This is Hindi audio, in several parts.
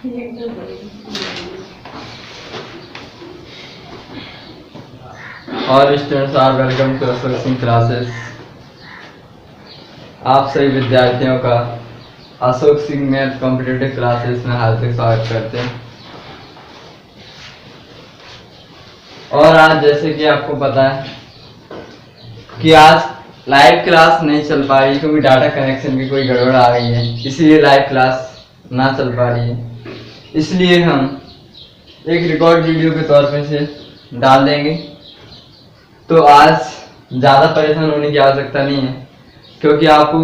All students are welcome to association classes. आप सभी विद्यार्थियों का Ashok Singh math competitive classes में हार्दिक स्वागत करते हैं। और आज जैसे कि आपको पता है कि आज लाइव क्लास नहीं चल पा रही क्योंकि डाटा कनेक्शन की कोई गड़बड़ आ गई है, इसलिए लाइव क्लास ना चल पा रही है। इसलिए हम एक रिकॉर्ड वीडियो के तौर पे से डाल देंगे। तो आज ज़्यादा परेशान होने की आवश्यकता नहीं है क्योंकि आपको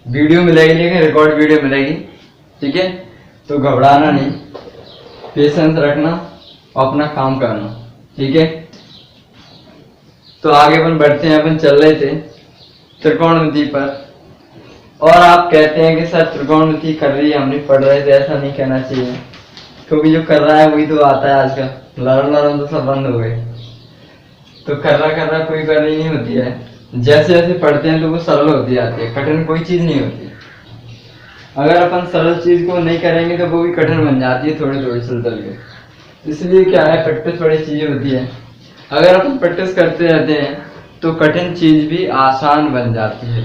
वीडियो मिलेगी लेकिन रिकॉर्ड वीडियो मिलेगी, ठीक है। तो घबराना नहीं, पेशेंस रखना और अपना काम करना, ठीक है। तो आगे अपन बढ़ते हैं। अपन चल रहे थे त्रिकोणमिति पर और आप कहते हैं कि सर त्रिकोणमिति कर रही है, हम नहीं पढ़ रहे थे। ऐसा नहीं कहना चाहिए क्योंकि जो कर रहा है वही तो आता है। आजकल लड़न तो सब बंद हो गए, तो कर रहा कोई करनी नहीं होती है। जैसे जैसे पढ़ते हैं तो वो सरल होती जाती है, कठिन कोई चीज नहीं होती। अगर अपन सरल चीज को नहीं करेंगे तो वो भी कठिन बन जाती है थोड़ी थोड़ी चल के। इसलिए क्या है, प्रैक्टिस बड़ी चीज होती है। अगर अपन प्रैक्टिस करते रहते हैं तो कठिन चीज भी आसान बन जाती है।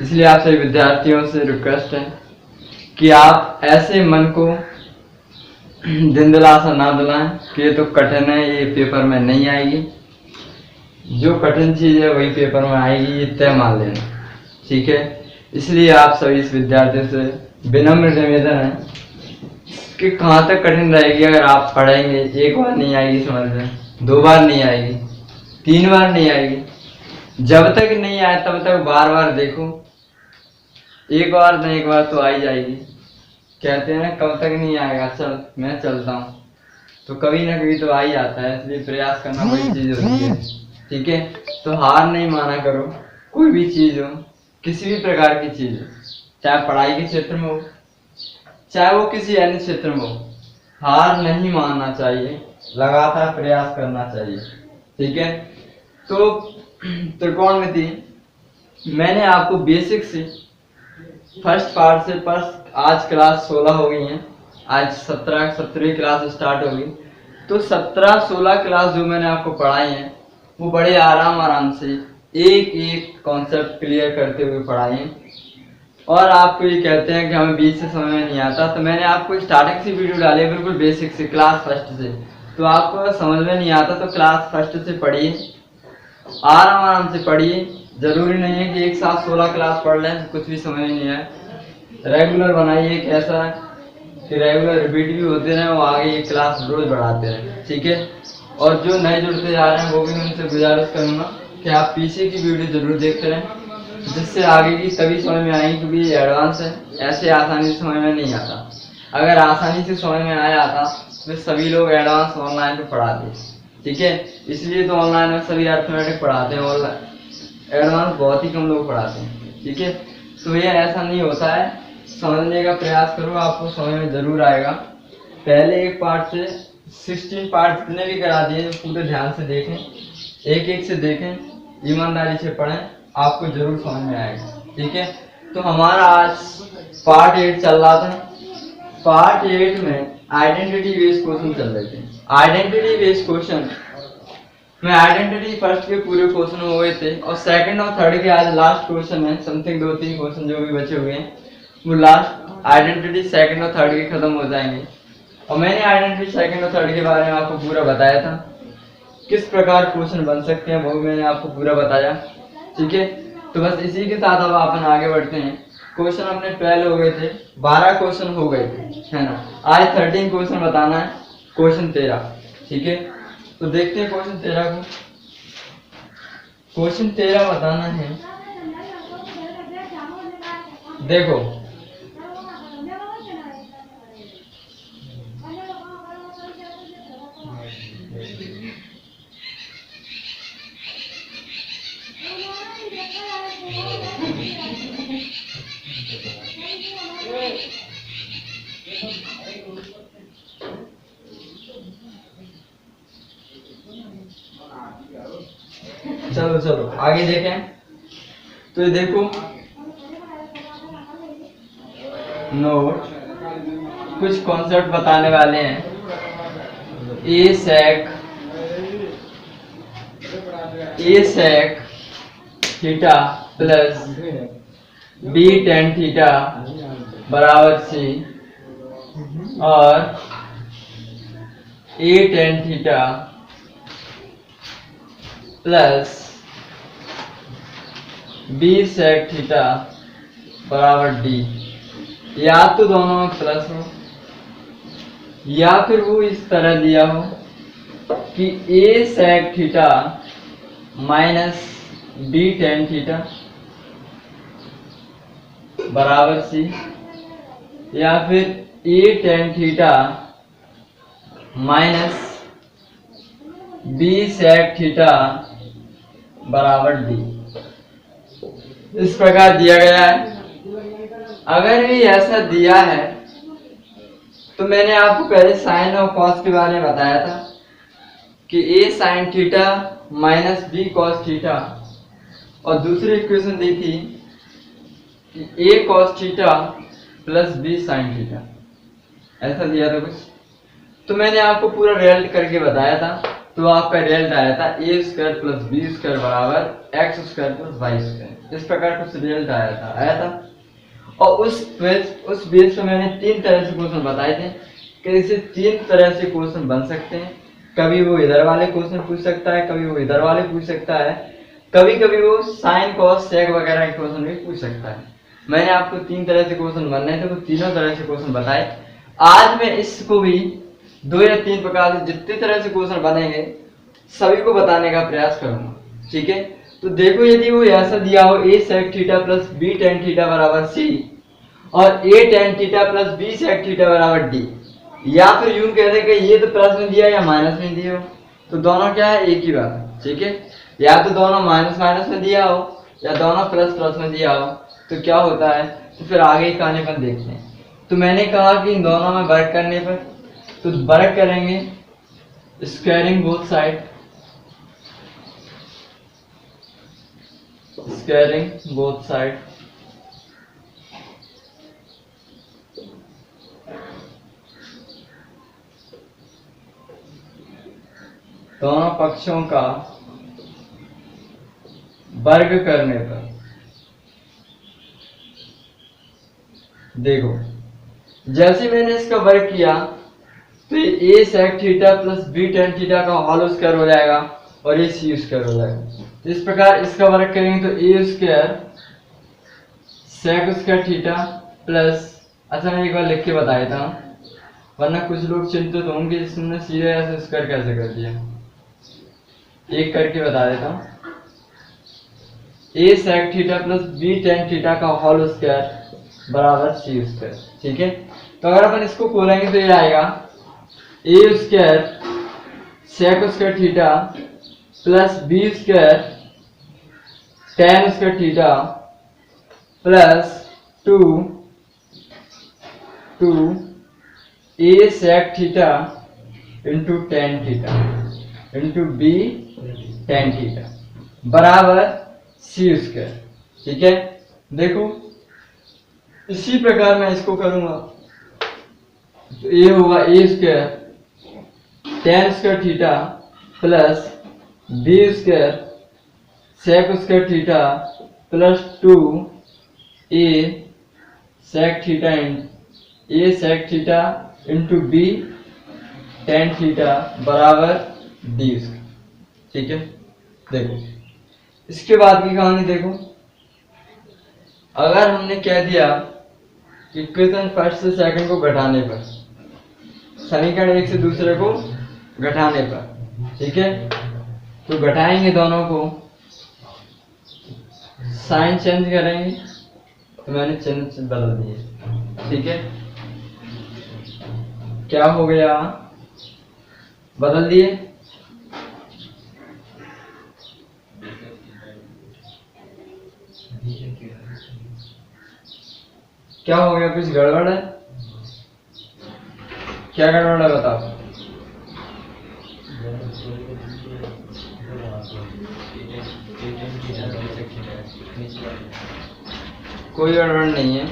इसलिए आप सभी विद्यार्थियों से रिक्वेस्ट है कि आप ऐसे मन को दिन दिलासा ना दिलाएं कि ये तो कठिन है, ये पेपर में नहीं आएगी। जो कठिन चीज है वही पेपर में आएगी, ये तय मान लेना, ठीक है। इसलिए आप सभी इस विद्यार्थियों से विनम्र निवेदन है कि कहाँ तक कठिन रहेगी। अगर आप पढ़ेंगे, एक बार नहीं आएगी समझ में, दो बार नहीं आएगी, तीन बार नहीं आएगी, जब तक नहीं आए तब तक बार बार देखो। एक बार नहीं एक बार तो आ ही जाएगी। कहते हैं ना कब तक नहीं आएगा, चल मैं चलता हूँ, तो कभी ना कभी तो आ ही आता है। इसलिए प्रयास करना बड़ी चीज होती है, ठीक है। तो हार नहीं माना करो, कोई भी चीज हो, किसी भी प्रकार की चीज हो, चाहे पढ़ाई के क्षेत्र में हो चाहे वो किसी अन्य क्षेत्र में हो, हार नहीं मानना चाहिए, लगातार प्रयास करना चाहिए, ठीक है। तो त्रिकोणमिति मैंने आपको बेसिक से फर्स्ट पार्ट से आज क्लास 16 हो गई है, आज 17वीं क्लास स्टार्ट हो गई। तो 17-16 क्लास जो मैंने आपको पढ़ाई है वो बड़े आराम से एक एक कॉन्सेप्ट क्लियर करते हुए पढ़ाई है। और आपको ये कहते हैं कि हमें बीच से समझ में नहीं आता, तो मैंने आपको स्टार्टिंग से वीडियो डाली है बिल्कुल बेसिक से, क्लास फर्स्ट से। तो आपको समझ में नहीं आता तो क्लास फर्स्ट से पढ़िए, आराम से पढ़िए। जरूरी नहीं है कि एक साथ 16 क्लास पढ़ लें तो कुछ भी समझ नहीं आए। रेगुलर बनाइए, कैसा कि रेगुलर रिपीट भी होते रहे और आगे ये क्लास रोज बढ़ाते रहे, ठीक है। और जो नए जुड़ते जा रहे हैं वो भी उनसे गुजारिश करूंगा कि आप पीछे की वीडियो जरूर देखते रहें, जिससे आगे की तभी समझ में आएगी क्योंकि ये एडवांस है, ऐसे आसानी से समझ में नहीं आता। अगर आसानी से समझ में आ जाता तो सभी लोग एडवांस ऑनलाइन पे पढ़ाते, ठीक है। इसलिए तो ऑनलाइन में सभी अर्थमेटिक पढ़ाते हैं, ऑनलाइन एडवांस बहुत ही कम लोग पढ़ाते हैं, ठीक है। तो ये ऐसा नहीं होता है, समझने का प्रयास करो, आपको समझ में जरूर आएगा। पहले एक पार्ट से 16 पार्ट जितने भी करा दिए पूरे ध्यान से देखें, एक एक से देखें, ईमानदारी से पढ़ें, आपको जरूर समझ में आएगा, ठीक है। तो हमारा आज पार्ट 8 चल रहा था। पार्ट 8 में आइडेंटिटी बेस्ड क्वेश्चन चल रहे थे। आइडेंटिटी बेस्ड क्वेश्चन में आइडेंटिटी फर्स्ट के पूरे क्वेश्चन हो गए थे और सेकंड और थर्ड के आज लास्ट क्वेश्चन है। समथिंग 2-3 क्वेश्चन जो भी बचे हुए हैं वो लास्ट आइडेंटिटी सेकंड और थर्ड के खत्म हो जाएंगे। और मैंने आइडेंटिटी सेकंड और थर्ड के बारे में आपको पूरा बताया था, किस प्रकार क्वेश्चन बन सकते हैं वो मैंने आपको पूरा बताया, ठीक है। तो बस इसी के साथ अब अपन आगे बढ़ते हैं। क्वेश्चन अपने 12 हो गए थे, 12 क्वेश्चन हो गए थे, है ना। आज 13 क्वेश्चन बताना है, क्वेश्चन 13, ठीक है। तो देखते हैं क्वेश्चन 13 को। क्वेश्चन 13 बताना है, देखो चलो चलो आगे देखें। तो ये देखो नोट कुछ कॉन्सेप्ट बताने वाले हैं। A sec theta plus b tan theta बराबर सी और a tan theta plus b sec theta बराबर डी। या तो दोनों में प्लस हो या फिर वो इस तरह दिया हो कि a sec theta minus b tan theta बराबर सी, या फिर a tan theta minus b sec theta बराबर डी। इस प्रकार दिया गया है। अगर भी ऐसा दिया है तो मैंने आपको पहले साइन और कॉस के बारे में बताया था कि a sine theta minus b cos theta, और दूसरी इक्वेशन दी थी कि a cos theta plus b sine theta, ऐसा दिया था कुछ। तो मैंने आपको पूरा रिजल्ट करके बताया था। तो आपका रिजल्ट आया था A square plus B square बराबर X square plus Y square. इस प्रकार कुछ रिजल्ट आया था। और उस बेस पे मैंने 3 तरह से क्वेश्चन बताए थे कि इसे 3 तरह से क्वेश्चन बन सकते हैं। कभी वो इधर वाले क्वेश्चन पूछ सकता है, कभी वो इधर वाले पूछ सकता है, कभी कभी वो साइन कॉस सेक वगैरह के क्वेश्चन भी पूछ सकता है। मैंने आपको 3 तरह से क्वेश्चन बनने थे, तो तीनों तरह से क्वेश्चन बताए। आज मैं इसको भी 2 या 3 प्रकार से जितनी तरह से क्वेश्चन बनेंगे सभी को बताने का प्रयास करूंगा, ठीक है। तो देखो, यदि वो ऐसा दिया हो a sec theta plus b tan theta बराबर सी और a tan theta plus b sec theta बराबर डी, या फिर यूं कह दे कि ये तो प्लस में दिया या माइनस में दिया हो, तो दोनों क्या है, एक ही बात है, ठीक है। या तो दोनों माइनस माइनस में दिया हो या दोनों प्लस प्लस में दिया हो, तो क्या होता है, तो फिर आगे के आने पर देखते हैं। तो मैंने कहा कि इन दोनों में वर्क करने पर, तो वर्क करेंगे squaring both side, squaring both side, दोनों पक्षों का वर्ग करने पर। देखो, जैसे मैंने इसका वर्ग किया तो ये a sec theta plus b tan theta का होल स्क्वायर हो जाएगा और ये सी स्क्वायर हो जाएगा। तो इस प्रकार इसका वर्ग करेंगे तो a square sec square theta plus, अच्छा मैं एक बार लिख के बता देता हूँ वरना कुछ लोग चिंतित होंगे जिसने सीधे ऐसे स्क्वायर कैसे कर दिया। एक करके बता देता हूँ, a sec theta plus b tan theta का होल स्क्वायर बराबर सी स्क्वायर, ठीक है। तो अगर अपन इसको खोलेंगे तो ये आएगा a square sec square theta plus B square tan square theta plus two a sec theta into tan theta into b tan theta बराबर सी स्क्वायर, ठीक है। देखो, इसी प्रकार मैं इसको करूंगा तो ये होगा a square tan square theta plus B square sec square theta plus two a sec theta a sec theta into b tan theta बराबर डी स्क्वायर, ठीक है। देखो, इसके बाद की कहानी देखो। अगर हमने कह दिया इक्वेशन फर्स्ट से सेकंड को घटाने पर, समीकरण एक से दूसरे को घटाने पर, ठीक है, तो घटाएंगे दोनों को, साइन चेंज करेंगे, तो मैंने चिन्ह बदल दिए, ठीक है। क्या हो गया, बदल दिए। क्या हो गया, कुछ गड़बड़ है, क्या गड़बड़ है बताओ। कोई गड़बड़ नहीं है।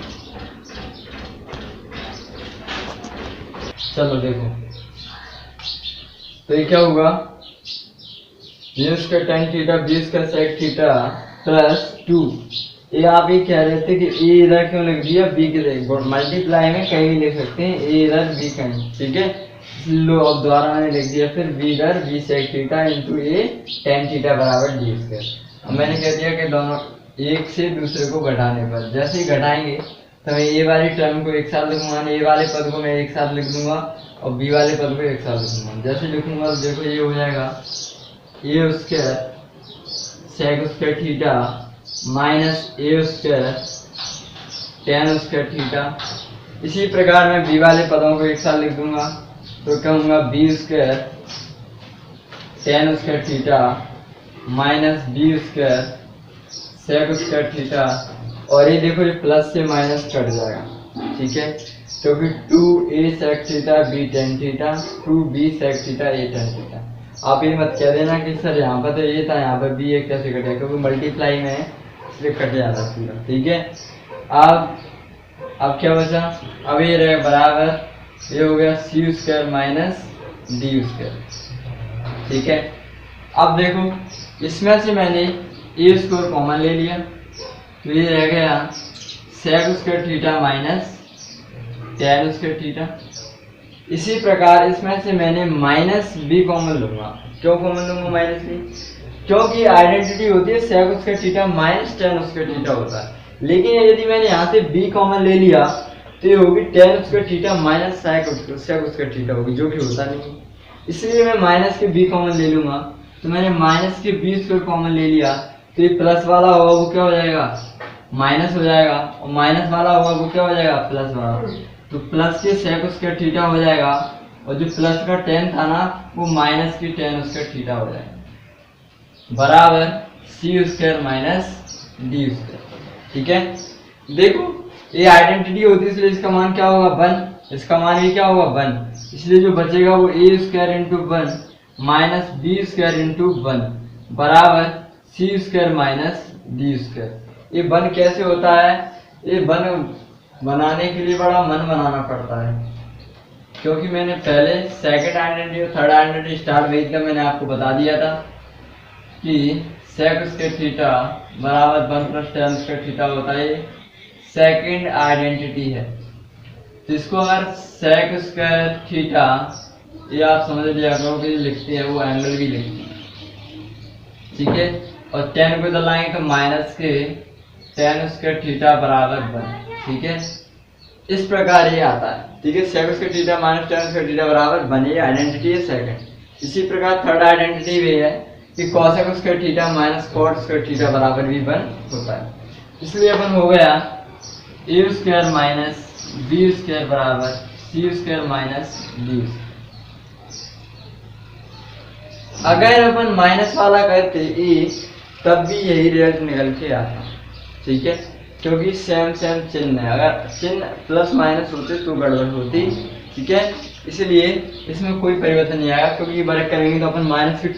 चलो देखो, तो ये क्या होगा, a square tan theta b square sec theta plus 2। ये आप ये कह रहे थे कि ए इधर क्यों लिख दिया, बी के देखो मल्टीप्लाई में कहीं भी लिख सकते हैं, ए इधर बी कहीं, ठीक है। लो अब दोबारा मैंने लिख दिया फिर बी इधर बी सेक थीटा इंटू ए टेन थीटा बराबर डी स्क्वायर। अब मैंने कह दिया कि दोनों एक से दूसरे को घटाने पर, जैसे ही घटाएंगे तो मैं ए वाली टर्म को एक साथ लिखूंगा, ए वाले पद को मैं एक साथ लिख दूंगा और बी वाले पद को एक साथ लिखूंगा। जैसे लिखूंगा तो देखो ये हो जाएगा a square sec square theta minus a square tan square theta. इसी प्रकार मैं बी वाले पदों को एक साथ लिख दूंगा, तो कहूंगा B square tan square theta minus B square sec square theta, और ये देखो ये प्लस से माइनस कट जाएगा, ठीक है। तो फिर 2a sec theta b tan theta 2b sec theta a tan theta. आप ये मत कह देना कि सर यहाँ पर तो ये था यहाँ पर b एक कैसे कटेगा, क्योंकि मल्टीप्लाई में है इसलिए कट जाता पूरा, ठीक है। अब क्या बचा, अब ये रहेगा बराबर, ये हो गया सी स्क्वायर माइनस डी स्क्वायर, ठीक है। अब देखो इसमें से मैंने ए स्क्वायर कॉमन ले लिया, तो ये रह गया sec square theta minus tan square theta. इसी प्रकार इसमें से मैंने माइनस बी कॉमन लूंगा। क्यों कॉमन लूंगा माइनस बी, क्योंकि आइडेंटिटी होती है sec square theta minus tan square theta होता है। लेकिन यदि मैंने यहाँ से बी कॉमन ले लिया तो ये होगी tan square theta minus sec square theta होगी, जो कि होता नहीं। इसलिए मैं माइनस के बी कॉमन ले लूंगा, तो मैंने माइनस के बी स्क्वायर कॉमन ले लिया, तो ये प्लस वाला होगा वो क्या हो जाएगा, माइनस हो जाएगा, और माइनस वाला होगा वो क्या हो जाएगा, प्लस वाला। तो प्लस के सेक स्क्वायर थीटा हो जाएगा, और जो प्लस का टेन था ना वो माइनस की टेन स्क्वायर थीटा हो जाएगा, बराबर सी स्क्वायर माइनस डी स्क्वायर, ठीक है। देखो ये आइडेंटिटी होती है, इसलिए इसका मान क्या होगा 1, इसका मान ये क्या होगा 1, इसलिए जो बचेगा वो a square into 1 minus B square into 1 बराबर सी स्क्वायर माइनस डी स्क्वायर। ये 1 कैसे होता है, ये 1 बनाने के लिए बड़ा मन बनाना पड़ता है, क्योंकि मैंने पहले सेकंड आइडेंटिटी और थर्ड आइडेंटिटी स्टार्ट में का मैंने आपको बता दिया था कि सेक स्क्वायर थीटा बराबर 1 प्लस टेन स्क्वायर थीटा होता है, सेकंड आइडेंटिटी है। तो इसको अगर सेक स्क्वायर थीटा ये आप समझ लिया करो कि लिखते हैं वो एंगल भी लिखते हैं, ठीक है। और 10 को इधर लाएंगे तो माइनस के टेन स्क्वायर थीटा बराबर 1, ठीक है। इस प्रकार ये आता है, ठीक है। Sec square theta minus tan square theta बराबर 1, ये आइडेंटिटी है सेकंड। इसी प्रकार थर्ड आइडेंटिटी भी है कि cosec square theta minus cot square theta बराबर भी 1 होता है। इसलिए अपन हो गया A square minus B square बराबर सी स्क्वायर माइनस डी। अगर अपन माइनस वाला करते ए तब भी यही रिजल्ट निकल के आता, ठीक है, क्योंकि सेम चिन्ह है। अगर चिन्ह प्लस माइनस होते तो गड़बड़ होती, ठीक है। इसलिए इसमें कोई परिवर्तन नहीं आएगा, क्योंकि ये वर्क करेंगे तो अपन माइनस के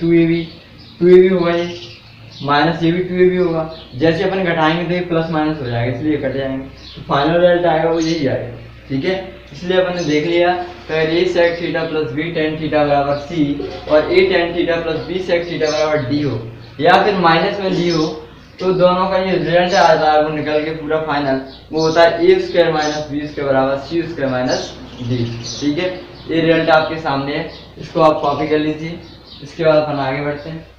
2ab होगा, ये माइनस ये भी 2ab होगा। जैसे अपन घटाएंगे तो ये प्लस माइनस हो जाएगा, इसलिए कट जाएंगे, तो फाइनल रिजल्ट आएगा वो यही आएगा, ठीक है। इसलिए अपन ने देख लिया तो a sec theta plus b tan theta बराबर सी और a tan theta plus b sec theta बराबर डी हो, या फिर माइनस में डी हो, तो दोनों का ये रिजल्ट आता है वो निकल के पूरा फाइनल वो होता है ए स्क्वायर माइनस बी स्क्वायर बराबर सी स्क्वायर माइनस डी, ठीक है। ये रिजल्ट आपके सामने है, इसको आप कॉपी कर लीजिए। इसके बाद अपन आगे बढ़ते हैं।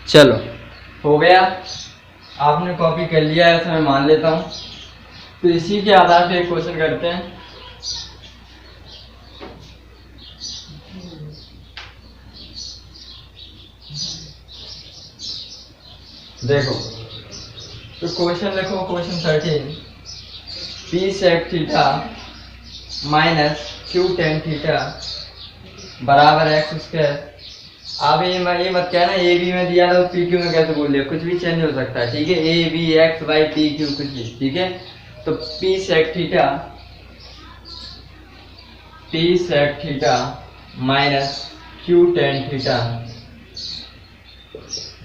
चलो हो गया, आपने कॉपी कर लिया है, ऐसा मैं मान लेता हूँ। तो इसी के आधार पे एक क्वेश्चन करते हैं। देखो तो क्वेश्चन लिखो, question 13 P sec theta minus Q tan theta बराबर एक्स स्क्वायर। अब ये मत कहना ए बी में दिया तो पी क्यू में कैसे बोल लिया, कुछ भी चेंज हो सकता है, ठीक है। A B X Y P Q कुछ भी, ठीक है। तो P sec theta T sec theta minus Q tan theta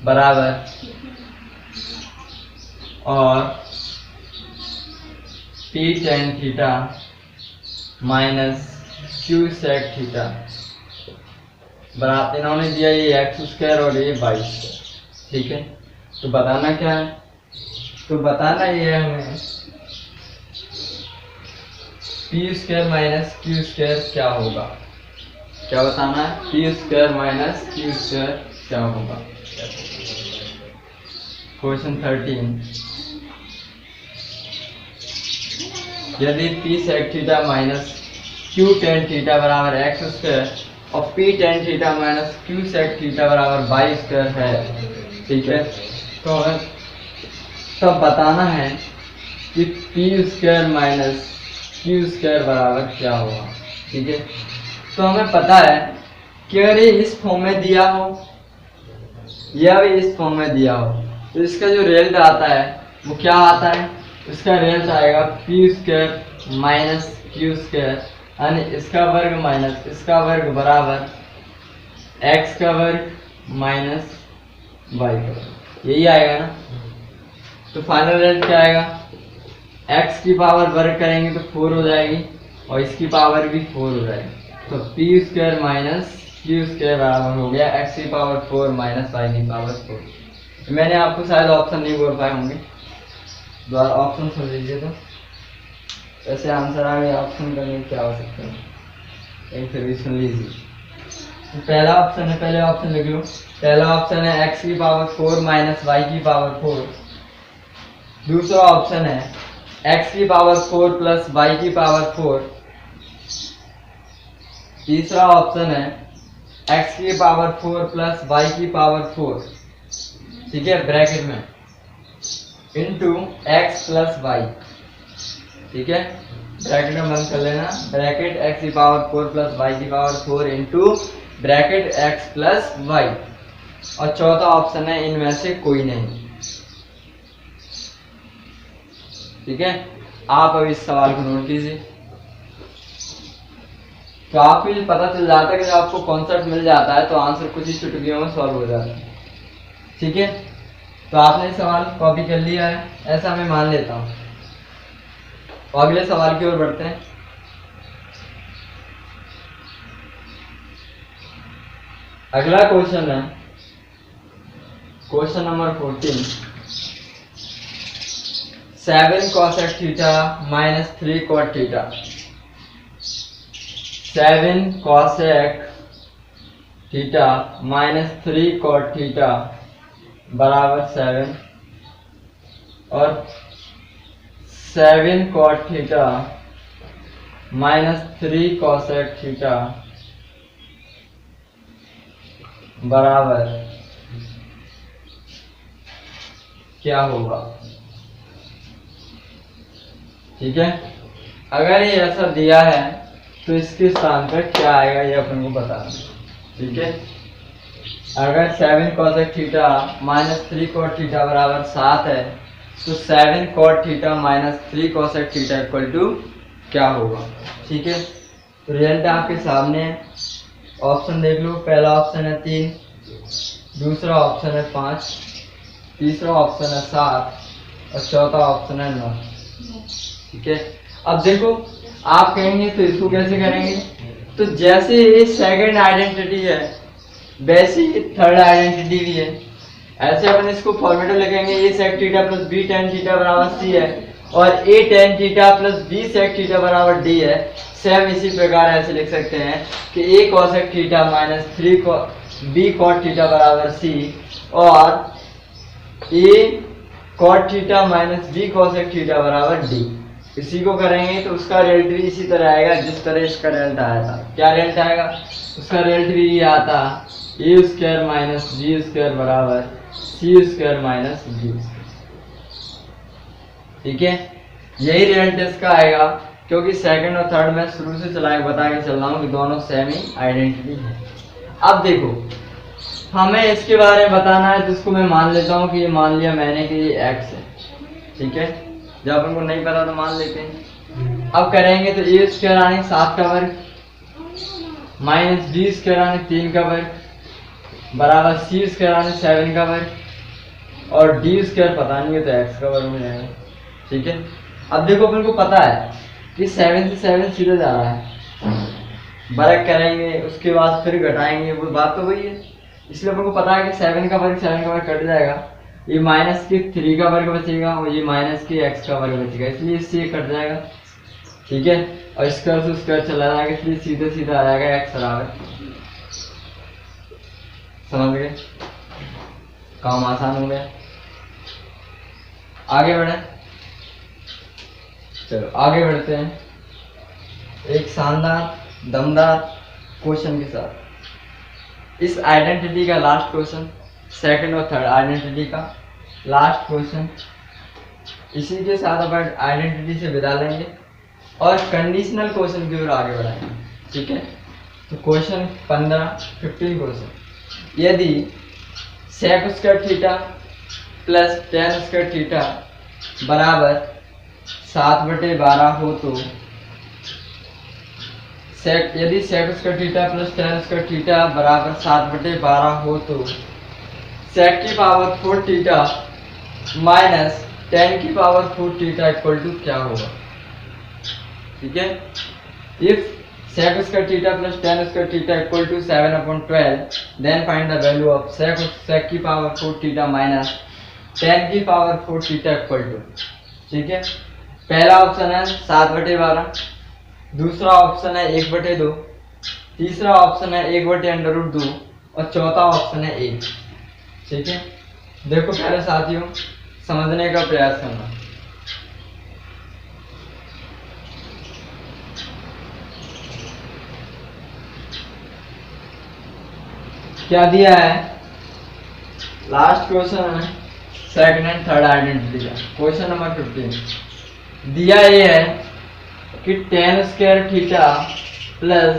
बराबर और P tan theta minus Q sec theta बराबर, इन्होंने दिया ये एक्स स्क्वायर और ये वाई स्क्वायर। ठीक है, तो बताना क्या है, तो बताना ये है हमें P square minus Q square क्या होगा। क्या बताना है, P square minus Q square क्या होगा। क्वेश्चन 13, यदि P sec theta minus Q tan theta बराबर एक्स स्क्वायर और P tan theta minus Q sec theta बराबर वाई स्क्वायर है। ठीक है, तो हमें तब बताना है कि P square minus Q square बराबर क्या होगा। ठीक है, तो हमें पता है कि अगर ये इस फॉर्म में दिया हो या भी इस फॉर्म में दिया हो तो इसका जो रिजल्ट आता है वो क्या आता है, इसका रिजल्ट आएगा P square minus Q square यानी इसका वर्ग माइनस इसका वर्ग बराबर एक्स का वर्ग माइनस वाई का वर्ग, यही आएगा ना। तो फाइनल रिजल्ट क्या आएगा, x की पावर वर्ग करेंगे तो 4 हो जाएगी और इसकी पावर भी 4 हो जाएगी। तो P square minus Q square बराबर हो गया x की पावर 4 माइनस वाई की पावर 4। मैंने आपको शायद ऑप्शन नहीं बोल पाए होंगे, दोबारा ऑप्शन सुन लीजिए। तो ऐसे आंसर आ गया, ऑप्शन करने क्या हो सकते हैं, एक फिर भी सुन लीजिए। तो पहला ऑप्शन है, पहले ऑप्शन लिख लो। पहला ऑप्शन है x की पावर 4 माइनस वाई की पावर 4। दूसरा ऑप्शन है x की पावर 4 प्लस वाई की पावर 4। तीसरा ऑप्शन है x की पावर 4 प्लस वाई की पावर 4, ठीक है, ब्रैकेट में इनटू x प्लस वाई। ठीक है, ब्रैकेट में बंद कर लेना, ब्रैकेट x की पावर 4 प्लस वाई की power 4 into bracket x plus Y. और चौथा ऑप्शन है इनमें से कोई नहीं। ठीक है, आप अब इस सवाल को नोट कीजिए। तो आपको ये पता चल जाता है कि जब आपको कॉन्सेप्ट मिल जाता है तो आंसर कुछ ही चुटकियों में सॉल्व हो जाता है। ठीक है, तो आपने सवाल कॉपी कर लिया है, ऐसा मैं मान लेता हूं। तो अगले सवाल की ओर बढ़ते हैं। अगला क्वेश्चन है question number 14, 7 cosec theta minus 3 cot theta. 7 cosec theta minus 3 cot theta बराबर 7 और 7 cot theta minus 3 cosec theta बराबर क्या होगा। ठीक है, अगर ये ऐसा दिया है तो इसके स्थान पर क्या आएगा ये अपन को बताना। ठीक है, अगर 7 cosec theta minus 3 cot theta बराबर 7 है तो 7 cot theta minus 3 cosec theta equal to क्या होगा। ठीक है, तो रिजल्ट आपके सामने है। ऑप्शन देख लो, पहला ऑप्शन है 3, दूसरा ऑप्शन है 5, तीसरा ऑप्शन है 7 और चौथा ऑप्शन है 9। ठीक है, अब देखो आप कहेंगे तो इसको कैसे करेंगे, तो जैसे ये सेकंड आइडेंटिटी है वैसे ही थर्ड आइडेंटिटी भी है। ऐसे अपन इसको फॉर्मेट में लिखेंगे, a sec theta plus b tan theta बराबर सी है और a tan theta plus b sec theta बराबर डी है। सेम इसी प्रकार ऐसे लिख सकते हैं कि a cosec theta minus 3 b cot theta बराबर सी और a cot theta minus b cosec theta बराबर डी। इसी को करेंगे तो उसका रिजल्ट भी इसी तरह आएगा जिस तरह इसका रिजल्ट आया था। क्या रिजल्ट आएगा, उसका रिजल्ट भी ये आता ए स्क्वायर माइनस बी स्क्वायर बराबर सी स्क्वायर माइनस बी। ठीक है, यही रिजल्ट इसका आएगा क्योंकि सेकंड और थर्ड में शुरू से बता के चल रहा हूँ कि दोनों सेम ही आइडेंटिटी है। अब देखो हमें इसके बारे में बताना है जिसको मैं मान लेता हूँ कि ये मान लिया मैंने कि ये x है। ठीक है, जब अपन को नहीं पता तो मान लेते हैं। अब करेंगे तो ए स्क्वायर आने 7 का वर्ग माइनस बी स्क्वायर यानी 3 का वर्ग बराबर सी स्क्वायर यानी 7 का वर्ग और डी स्क्वायर पता नहीं है तो एक्स का वर्ग हो जाएगा। ठीक है, अब देखो अपन को पता है कि 7 से 7 सीधे जा रहा है, वर्ग करेंगे उसके बाद फिर घटाएंगे, वो बात तो वही है। इसलिए अपन को पता है कि 7 का वर्ग कट जाएगा, ये माइनस के 3 का वर्ग बचेगा और ये माइनस के x का वर्ग बचेगा, इसलिए इससे ये कट जाएगा। ठीक है, और स्क्वायर से स्क्वायर चला जाएगा, इसलिए सीधे सीधा आ जाएगा x बराबर। समझ गए, काम आसान हो गया। आगे बढ़े, चलो आगे बढ़ते हैं एक शानदार दमदार क्वेश्चन के साथ। इस आइडेंटिटी का लास्ट क्वेश्चन, सेकंड और थर्ड आइडेंटिटी का लास्ट क्वेश्चन, इसी के साथ अपन आइडेंटिटी से विदा लेंगे और कंडीशनल क्वेश्चन की ओर आगे बढ़ाएंगे। ठीक है, तो क्वेश्चन 15 क्वेश्चन, यदि sec square theta plus tan square theta बराबर 7/12 हो तो यदि sec square theta plus tan square theta बराबर 7/12 हो तो सेक की पावर 4 थीटा माइनस टेन की पावर 4 थीटा इक्वल टू क्या होगा। ठीक है, if sec square theta plus tan square theta equal to 7/12, then find the value of sec की पावर 4 थीटा माइनस tan की पावर 4 थीटा इक्वल टू। ठीक है, पहला ऑप्शन है 7/12, दूसरा ऑप्शन है 1/2, तीसरा ऑप्शन है 1/√2 और चौथा ऑप्शन है 1। ठीक है, देखो पहले साथियों समझने का प्रयास करना। क्या दिया है, लास्ट क्वेश्चन है सेकंड एंड थर्ड आइडेंटिटी का, क्वेश्चन नंबर 15। दिया ये है कि tan square theta plus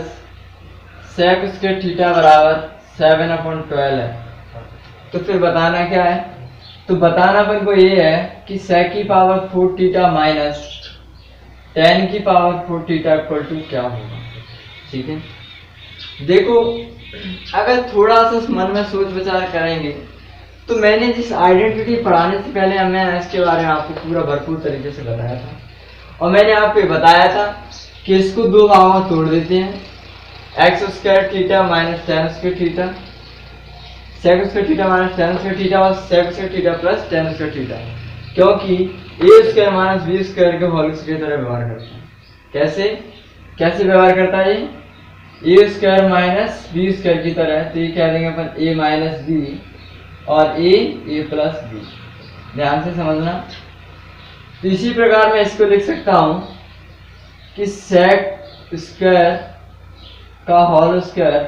sec square theta बराबर 7/12 है। तो फिर बताना क्या है, तो बताना अपन को ये है कि सेक की पावर 4 थीटा माइनस टेन की पावर 4 थीटा इक्वल टू क्या होगा। ठीक है, देखो अगर थोड़ा सा मन में सोच विचार करेंगे तो मैंने जिस आइडेंटिटी पढ़ाने से पहले मैं इसके बारे में आपको पूरा भरपूर तरीके से बताया था और मैंने आपको बताया था कि इसको दो भागों में तोड़ देते हैं, x square theta minus tan square theta, sec square theta minus tan square theta और sec square theta plus tan square theta, क्योंकि a square minus B square के होल स्क्वायर की तरह व्यवहार करता है। कैसे कैसे व्यवहार करता है ये, ए स्क्वायर माइनस बी स्क्वायर की तरह, तो ये कह देंगे अपन ए माइनस बी और ए प्लस बी। ध्यान से समझना। तो इसी प्रकार मैं इसको लिख सकता हूं कि सेक स्क्वायर का whole square,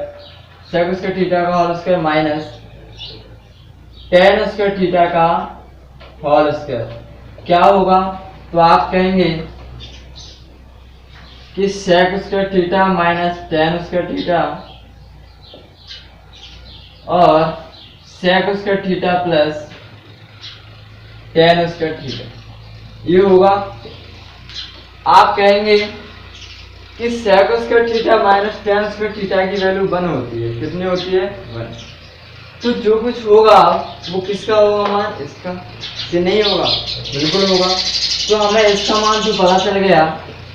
sec square theta का whole square minus tan square theta का होल स्क्वायर क्या होगा, तो आप कहेंगे कि sec square theta minus tan square theta और sec square theta plus tan square theta, ये होगा। आप कहेंगे कि sec square theta minus tan square theta की वैल्यू 1 होती है। कितनी होती है, 1। तो जो कुछ होगा वो किसका होगा मान, इसका से नहीं होगा, बिल्कुल होगा। तो हमें इसका मान जो पता चल गया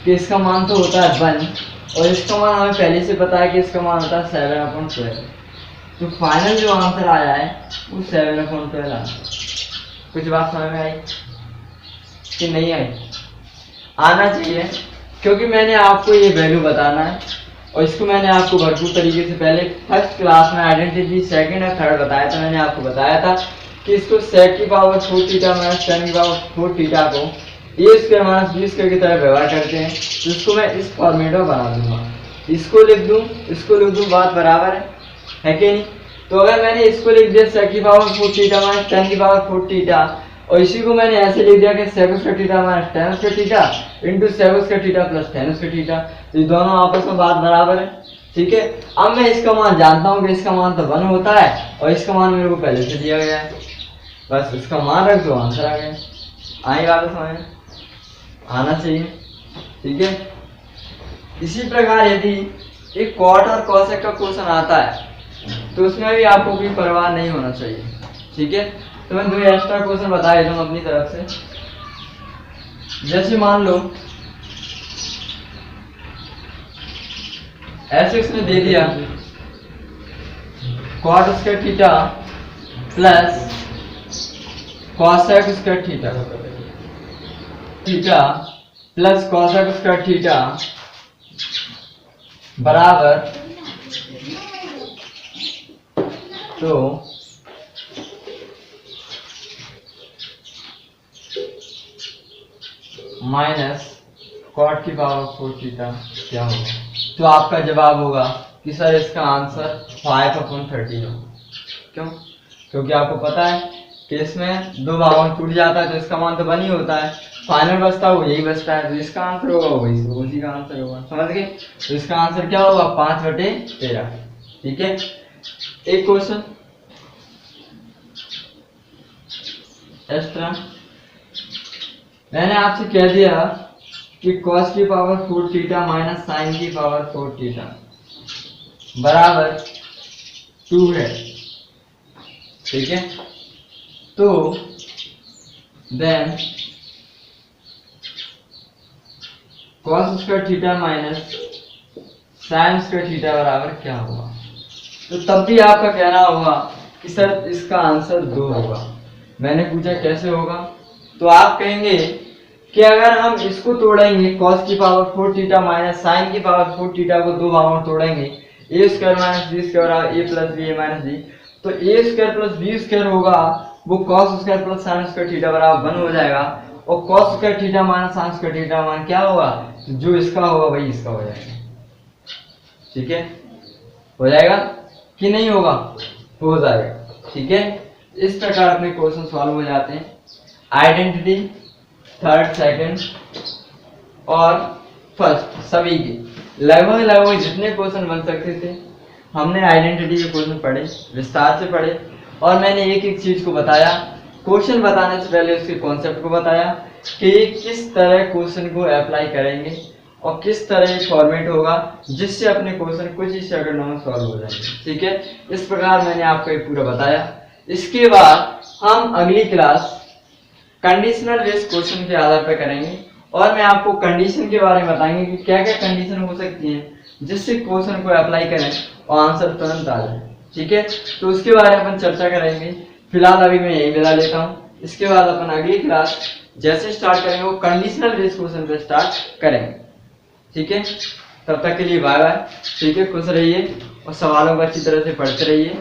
कि इसका मान तो होता है 1 और इसका मान हमें पहले से पता है कि इसका मान होता है 7/12। तो फाइनल जो आंसर आया है वो 7/12 आया। कुछ बात समझ में आई कि नहीं आई? आना चाहिए, क्योंकि मैंने आपको ये वैल्यू बताना है और इसको मैंने आपको भरपूर तरीके से पहले फर्स्ट क्लास में आइडेंटिटी सेकंड और थर्ड बताया था। मैंने आपको बताया था कि इसको सेक की पावर 4 थीटा माइनस टेन की पावर 4 थीटा को ए स्क्वायर माइनस बी स्क्वायर की तरह व्यवहार करते हैं। तो इसको मैं इस फॉर्मेट में बना दूंगा, इसको लिख दूं, इसको लिख दूं, बात बराबर है कि नहीं? तो अगर मैंने इसको लिख दिया सेक की पावर 4 थीटा माइनस टेन की पावर 4 थीटा और इसी को मैंने ऐसे लिख दिया कि sec square theta minus tan square theta into sec square theta plus tan square theta, तो ये दोनों आपस में बात बराबर है। ठीक है, अब मैं इसका मान जानता हूँ कि इसका मान तो 1 होता है और इसका मान मेरे को पहले से दिया गया है, बस इसका मान रख दो, आंसर आ गया। आई बात समझ आना चाहिए। ठीक है, इसी प्रकार यदि एक कॉट और कॉसेक का क्वेश्चन आता है तो उसमें भी आपको कोई परवाह नहीं होना चाहिए, ठीक है। तो मैं 2 एक्स्ट्रा क्वेश्चन बता देता हूँ अपनी तरफ से। जैसे मान लो एस में दे दिया cot square theta plus cosec square theta, theta plus cosec square theta बराबर, तो माइनस कॉट की पावर 4 थीटा क्या होगा? तो आपका जवाब होगा कि सर इसका आंसर 5/13 होगा। क्यों? क्योंकि आपको पता है कि इसमें 2 भागों में टूट जाता है तो इसका मान तो 1 ही होता है, फाइनल बचता है वो यही बचता है, तो इसका आंसर होगा वही, उसी का आंसर होगा। समझ गए? तो इसका आंसर क्या होगा? 5/13। ठीक है। एक क्वेश्चन एक्स्ट्रा, मैंने आपसे कह दिया कि cos की पावर 4 थीटा माइनस साइन की पावर 4 थीटा बराबर 2 है, ठीक है। तो then cos square theta minus sine square theta बराबर क्या होगा? तो तब भी आपका कहना होगा कि सर इसका आंसर 2 होगा। मैंने पूछा कैसे होगा, तो आप कहेंगे कि अगर हम इसको तोड़ेंगे cos की पावर 4 थीटा माइनस साइन की पावर 4 थीटा को 2 भागों में तोड़ेंगे, ए स्क्वायर माइनस बी स्क्वायर बराबर ए प्लस बी ए माइनस बी, तो a square plus B square होगा वो cos square plus sign square theta बराबर 1 हो जाएगा, और cos square theta minus sine square theta मान क्या होगा? तो जो इसका होगा वही इसका हो जाएगा। ठीक है, हो जाएगा कि नहीं होगा? हो जाएगा। ठीक है, इस प्रकार अपने क्वेश्चन सॉल्व हो जाते हैं। आइडेंटिटी थर्ड, सेकंड और फर्स्ट सभी के लगभग जितने क्वेश्चन बन सकते थे हमने आइडेंटिटी के क्वेश्चन पढ़े, विस्तार से पढ़े, और मैंने एक एक चीज को बताया। क्वेश्चन बताने से पहले उसके कॉन्सेप्ट को बताया कि किस तरह क्वेश्चन को अप्लाई करेंगे और किस तरह ये फॉर्मेट होगा जिससे अपने क्वेश्चन कुछ ही सेकंडों में सॉल्व हो जाएंगे। ठीक है, इस प्रकार मैंने आपको ये पूरा बताया। इसके बाद हम अगली क्लास कंडीशनल बेस्ड क्वेश्चन के आधार पर करेंगे और मैं आपको कंडीशन के बारे में बताएंगे कि क्या क्या कंडीशन हो सकती है जिससे क्वेश्चन को अप्लाई करें और आंसर तुरंत आ जाए। ठीक है, तो उसके बारे में अपन चर्चा करेंगे। फिलहाल अभी मैं यही विदा लेता हूँ। इसके बाद अपन अगली क्लास जैसे स्टार्ट करेंगे वो कंडीशनल बेस्ड क्वेश्चन पे स्टार्ट करेंगे। ठीक है, तब तक के लिए बाय बाय। ठीक है, खुश रहिए और सवालों को अच्छी तरह से पढ़ते रहिए।